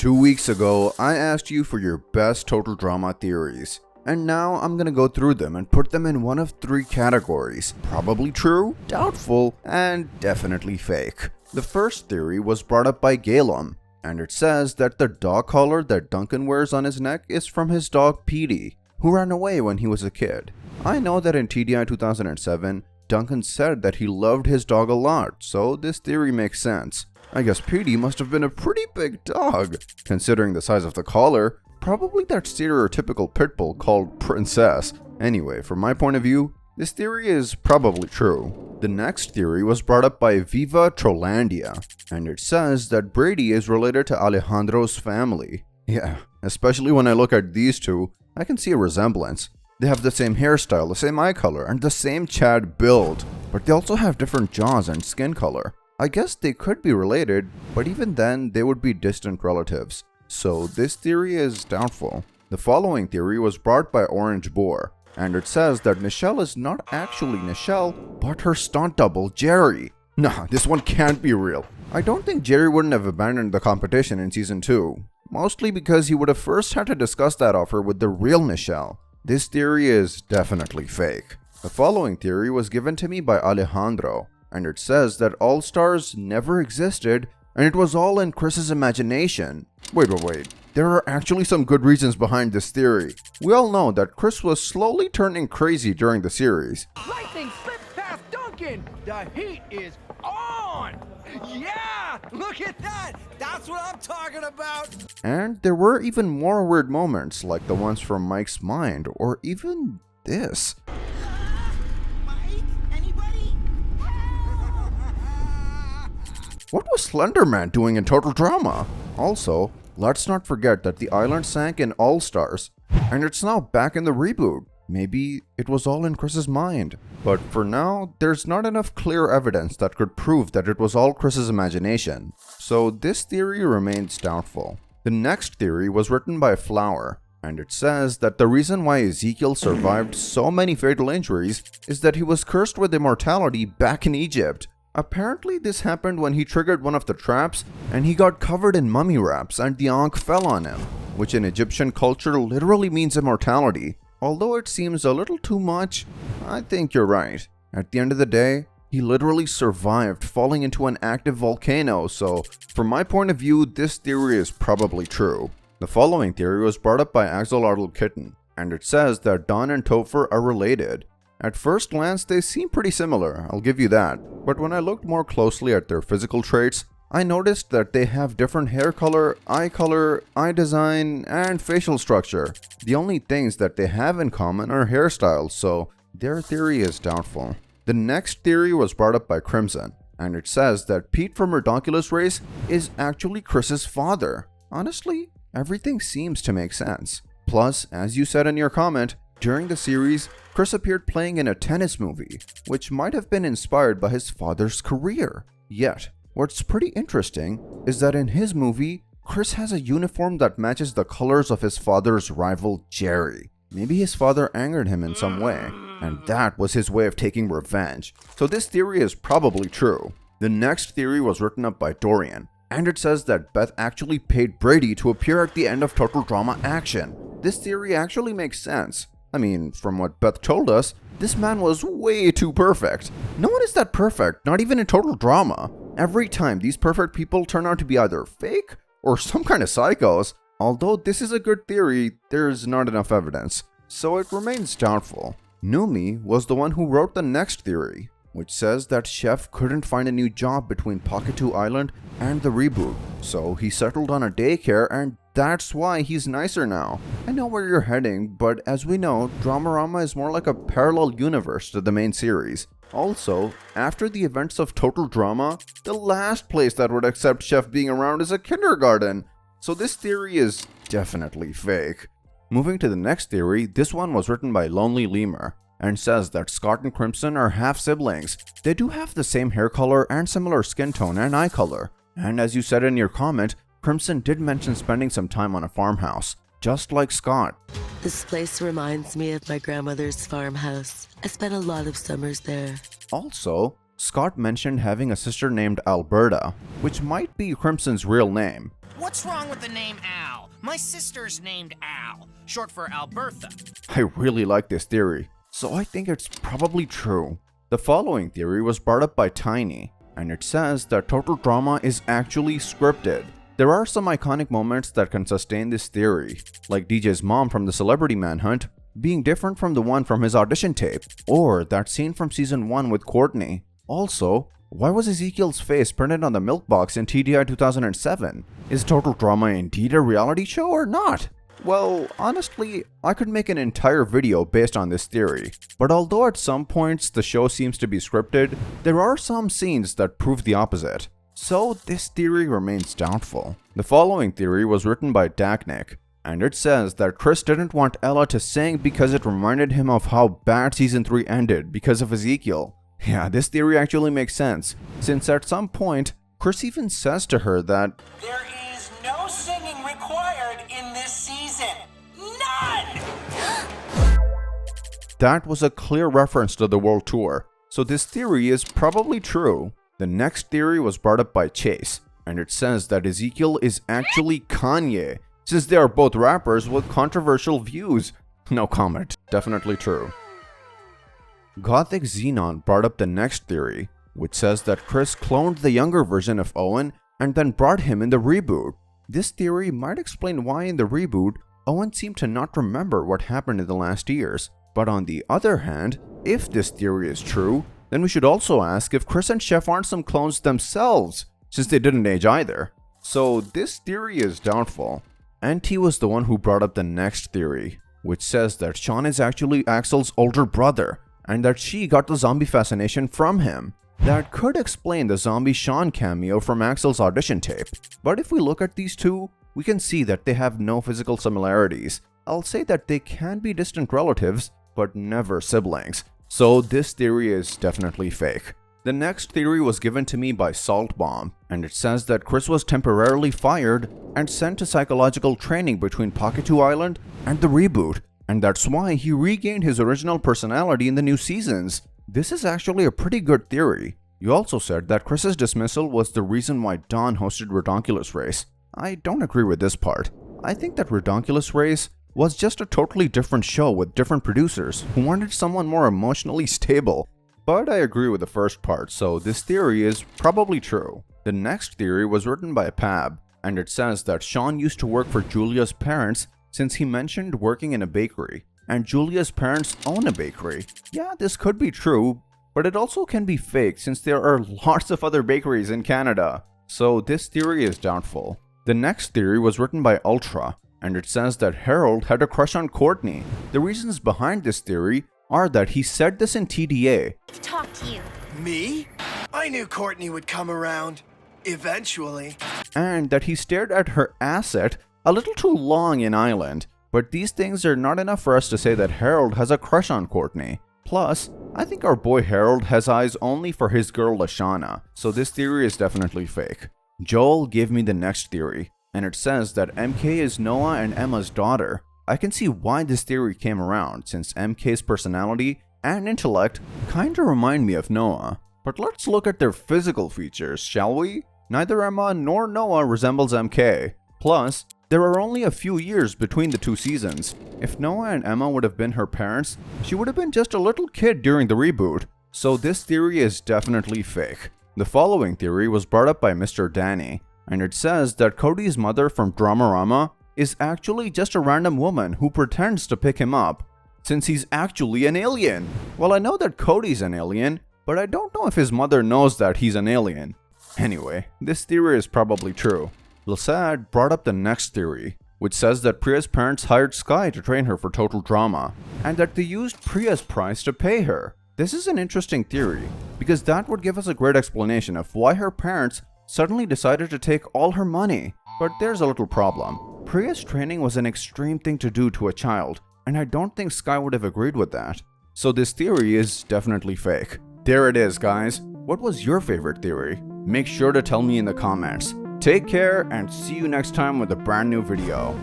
2 weeks ago, I asked you for your best total drama theories. And now I'm gonna go through them and put them in one of 3 categories: probably true, doubtful, and definitely fake. The first theory was brought up by Galen, and it says that the dog collar that Duncan wears on his neck is from his dog Petey, who ran away when he was a kid. I know that in TDI 2007, Duncan said that he loved his dog a lot, so this theory makes sense. I guess Petey must have been a pretty big dog, considering the size of the collar. Probably that stereotypical pit bull called Princess. Anyway, from my point of view, this theory is probably true. The next theory was brought up by Viva Trolandia, and it says that Brady is related to Alejandro's family. Yeah, especially when I look at these two, I can see a resemblance. They have the same hairstyle, the same eye color, and the same Chad build, but they also have different jaws and skin color. I guess they could be related, but even then, they would be distant relatives. So this theory is doubtful. The following theory was brought by Orange Boar, and it says that Nichelle is not actually Nichelle, but her stunt double, Jerry. Nah, this one can't be real. I don't think Jerry wouldn't have abandoned the competition in Season 2, mostly because he would have first had to discuss that offer with the real Nichelle. This theory is definitely fake. The following theory was given to me by Alejandro, and it says that All-Stars never existed and it was all in Chris's imagination. Wait. There are actually some good reasons behind this theory. We all know that Chris was slowly turning crazy during the series. Lightning slipped past Duncan! The heat is on! Yeah! Look at that! That's what I'm talking about! And there were even more weird moments, like the ones from Mike's mind, or even this. Mike? Anybody? What was Slenderman doing in Total Drama? Also, let's not forget that the island sank in All Stars, and it's now back in the reboot. Maybe it was all in Chris's mind. But for now, there's not enough clear evidence that could prove that it was all Chris's imagination. So this theory remains doubtful. The next theory was written by Flower, and it says that the reason why Ezekiel survived so many fatal injuries is that he was cursed with immortality back in Egypt. Apparently this happened when he triggered one of the traps and he got covered in mummy wraps and the ankh fell on him, which in Egyptian culture literally means immortality. Although it seems a little too much, I think you're right. At the end of the day, he literally survived falling into an active volcano, so from my point of view, this theory is probably true. The following theory was brought up by Axolotl Kitten, and it says that Don and Topher are related. At first glance, they seem pretty similar, I'll give you that. But when I looked more closely at their physical traits, I noticed that they have different hair color, eye design, and facial structure. The only things that they have in common are hairstyles, so their theory is doubtful. The next theory was brought up by Crimson, and it says that Pete from Redonkulous Race is actually Chris's father. Honestly, everything seems to make sense. Plus, as you said in your comment, during the series, Chris appeared playing in a tennis movie, which might have been inspired by his father's career. Yet, what's pretty interesting is that in his movie, Chris has a uniform that matches the colors of his father's rival, Jerry. Maybe his father angered him in some way, and that was his way of taking revenge. So this theory is probably true. The next theory was written up by Dorian, and it says that Beth actually paid Brady to appear at the end of Total Drama Action. This theory actually makes sense. I mean, from what Beth told us, this man was way too perfect. No one is that perfect, not even in Total Drama. Every time, these perfect people turn out to be either fake or some kind of psychos. Although this is a good theory, there's not enough evidence, so it remains doubtful. Numi was the one who wrote the next theory, which says that Chef couldn't find a new job between Pocket 2 Island and the reboot, so he settled on a daycare, and that's why he's nicer now. I know where you're heading, but as we know, Dramarama is more like a parallel universe to the main series. Also, after the events of Total Drama, the last place that would accept Chef being around is a kindergarten, so this theory is definitely fake. Moving to the next theory, this one was written by Lonely Lemur, and says that Scott and Crimson are half siblings. They do have the same hair color and similar skin tone and eye color. And as you said in your comment, Crimson did mention spending some time on a farmhouse, just like Scott. This place reminds me of my grandmother's farmhouse. I spent a lot of summers there. Also, Scott mentioned having a sister named Alberta, which might be Crimson's real name. What's wrong with the name Al? My sister's named Al, short for Albertha. I really like this theory, so I think it's probably true. The following theory was brought up by Tiny, and it says that Total Drama is actually scripted. There are some iconic moments that can sustain this theory, like DJ's mom from the Celebrity Manhunt being different from the one from his audition tape, or that scene from season 1 with Courtney. Also, why was Ezekiel's face printed on the milk box in TDI 2007? Is Total Drama indeed a reality show or not? Well, honestly, I could make an entire video based on this theory, but although at some points the show seems to be scripted, there are some scenes that prove the opposite. So this theory remains doubtful. The following theory was written by Dagnick, and it says that Chris didn't want Ella to sing because it reminded him of how bad season 3 ended because of Ezekiel. Yeah, this theory actually makes sense, since at some point, Chris even says to her that there is no singing required in this season. None! that was a clear reference to the world tour, so this theory is probably true. The next theory was brought up by Chase, and it says that Ezekiel is actually Kanye, since they are both rappers with controversial views. No comment, definitely true. Gothic Xenon brought up the next theory, which says that Chris cloned the younger version of Owen and then brought him in the reboot. This theory might explain why in the reboot, Owen seemed to not remember what happened in the last years. But on the other hand, if this theory is true, then we should also ask if Chris and Chef aren't some clones themselves, since they didn't age either. So this theory is doubtful. NT was the one who brought up the next theory, which says that Sean is actually Axel's older brother, and that she got the zombie fascination from him. That could explain the zombie Sean cameo from Axel's audition tape. But if we look at these two, we can see that they have no physical similarities. I'll say that they can be distant relatives, but never siblings. So this theory is definitely fake. The next theory was given to me by Salt Bomb, and it says that Chris was temporarily fired and sent to psychological training between Pocket 2 Island and the reboot, and that's why he regained his original personality in the new seasons. This is actually a pretty good theory. You also said that Chris's dismissal was the reason why Dawn hosted Redonkulous Race. I don't agree with this part. I think that Redonkulous Race was just a totally different show with different producers who wanted someone more emotionally stable. But I agree with the first part, so this theory is probably true. The next theory was written by Pab, and it says that Sean used to work for Julia's parents since he mentioned working in a bakery, and Julia's parents own a bakery. Yeah, this could be true, but it also can be fake since there are lots of other bakeries in Canada. So this theory is doubtful. The next theory was written by Ultra, and it says that Harold had a crush on Courtney. The reasons behind this theory are that he said this in TDA. Talk to you. Me? I knew Courtney would come around. Eventually. And that he stared at her asset a little too long in Island. But these things are not enough for us to say that Harold has a crush on Courtney. Plus, I think our boy Harold has eyes only for his girl Lashana, so this theory is definitely fake. Joel gave me the next theory, and it says that MK is Noah and Emma's daughter. I can see why this theory came around, since MK's personality and intellect kinda remind me of Noah. But let's look at their physical features, shall we? Neither Emma nor Noah resembles MK. Plus, there are only a few years between the two seasons. If Noah and Emma would have been her parents, she would have been just a little kid during the reboot. So this theory is definitely fake. The following theory was brought up by Mr. Danny, and it says that Cody's mother from Dramarama is actually just a random woman who pretends to pick him up, since he's actually an alien. Well, I know that Cody's an alien, but I don't know if his mother knows that he's an alien. Anyway, this theory is probably true. Lasad brought up the next theory, which says that Priya's parents hired Sky to train her for Total Drama, and that they used Priya's price to pay her. This is an interesting theory, because that would give us a great explanation of why her parents suddenly decided to take all her money. But there's a little problem. Priya's training was an extreme thing to do to a child, and I don't think Sky would have agreed with that. So this theory is definitely fake. There it is, guys. What was your favorite theory? Make sure to tell me in the comments. Take care and see you next time with a brand new video.